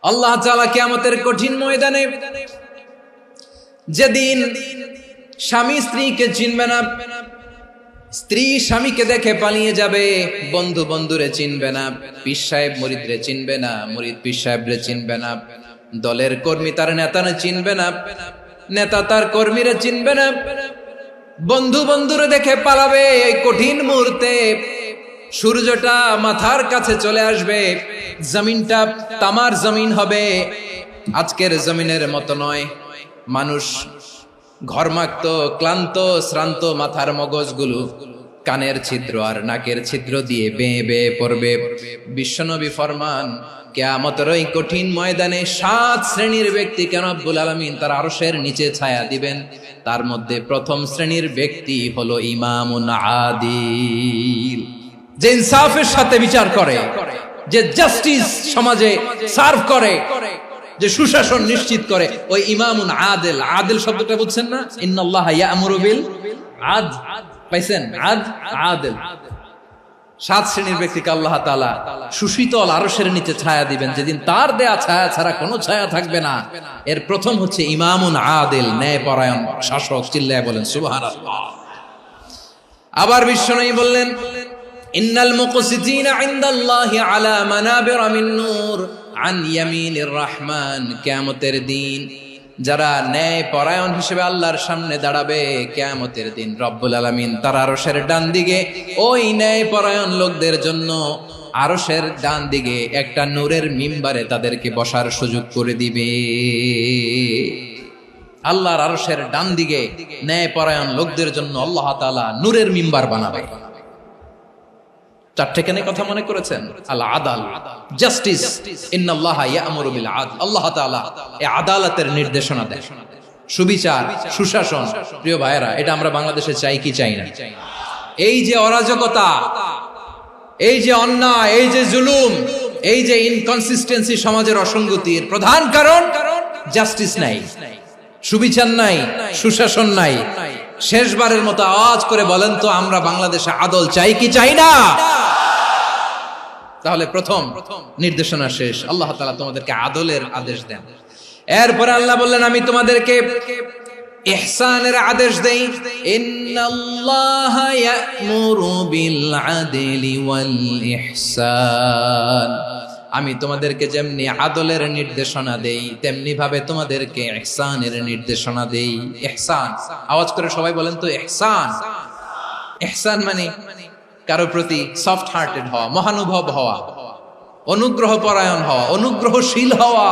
আল্লাহ তাআলা কিয়ামতের কঠিন ময়দানে যেদিন স্বামী স্ত্রীকে চিনবে না, স্ত্রী স্বামীকে দেখে পালিয়ে যাবে, বন্ধু বন্ধুরে চিনবে না, পীর সাহেব মুরিদরে চিনবে না, মুরিদ পীর সাহেবরে চিনবে না, দলের কর্মী তার নেতারে চিনবে না, নেতা তার কর্মীরে চিনবে না, বন্ধু বন্ধুরে দেখে পালাবে। এই কঠিন মুহূর্তে সূর্যটা মাথার কাছে চলে আসবে, জমিনটা তামার জমিন হবে, আজকের জমিনের মতো নয়। মানুষ ঘর্মাক্ত, ক্লান্ত, শ্রান্ত মাথার মগজগুলো কানের ছিদ্র আর নাকের ছিদ্র দিয়ে বেয়ে বেয়ে পড়বে। বিশ্বনবী ফরমান, কিয়ামতের ওই কঠিন ময়দানে 7 শ্রেণীর ব্যক্তিকে রব্বুল আলামিন তার আরশের নিচে ছায়া দিবেন। তার মধ্যে প্রথম শ্রেণীর ব্যক্তি হলো ইমামুন আদিল, যে ইনসাফের সাথে বিচার করে, যে জাস্টিস সমাজে সার্ভ করে, যে সুশাসন নিশ্চিত করে, ওই ইমামুন আদিল। আদিল শব্দটা বুঝছেন না? ইন্নাল্লাহা ইয়া'মুরু বিল আদল, পাইছেন? আদিল। 7 শ্রেণীর ব্যক্তিকে আল্লাহ তাআলা সুশীতল আরশের নিচে ছায়া দিবেন, যেদিন তার দেয়া ছায়া ছাড়া কোনো ছায়া থাকবে না। এর প্রথম হচ্ছে ইমামুন আদিল, ন্যায়পরায়ণ শাসক। চিল্লায় বলেন সুবহানাল্লাহ। আবার বিশ্বনবী বললেন, ইন্নাল মুকসিতিনা ইনদাল্লাহি আলা মানাবিরা মিন নূর আন ইয়ামিনির রহমান। কিয়ামতের দিন যারা ন্যায় পরায়ণ হিসেবে আল্লাহর সামনে দাঁড়াবে, কিয়ামতের দিন রব্বুল আলামিন তার আরশের ডান দিকে ওই ন্যায় পরায়ণ লোকদের জন্য আরশের ডান দিকে একটা নূরের মিম্বারে তাদেরকে বসার সুযোগ করে দিবে। আল্লাহর আরশের ডান দিকে ন্যায় পরায়ণ লোকদের জন্য আল্লাহ তাআলা নূরের মিম্বার বানাবে। 4টে কেন কথা মনে করেছেন? আল আদাল, জাস্টিস। ইন্নাল্লাহা ইয়া'মুরু বিল আদল। আল্লাহ তাআলা এই আদালতের নির্দেশনা দেন, সুবিচার, সুশাসন। প্রিয় ভাইয়েরা, এটা আমরা বাংলাদেশে চাই কি চাই না? এই যে অরাজকতা, এই যে অন্যায়, এই যে জুলুম, এই যে ইনকনসিস্টেন্সি সমাজের অসঙ্গতির প্রধান কারণ জাস্টিস নাই, সুবিচার নাই, সুশাসন নাই। শেষবারের মতো আওয়াজ করে বলেন তো, আমরা বাংলাদেশে আদল চাই কি চাই না? তাহলে প্রথম নির্দেশনা শেষ। আল্লাহ তাআলা তোমাদেরকে আদলের আদেশ দেন। এরপরে আল্লাহ বললেন, আমি তোমাদেরকে ইহসানের আদেশ দেই। ইন্নাল্লাহা ইয়া'মুরু বিল আদলি ওয়াল ইহসান। আমি তোমাদেরকে যেমনি আদলের নির্দেশনা দেই, তেমনি ভাবে তোমাদেরকে ইহসানের নির্দেশনা দেই। ইহসান, আওয়াজ করে সবাই বলেন তো ইহসান। ইহসান মানে কারো প্রতি সফট হার্টেড হওয়া, মহানুভব হওয়া, অনুগ্রহ পরায়ণ হওয়া, অনুগ্রহশীল হওয়া।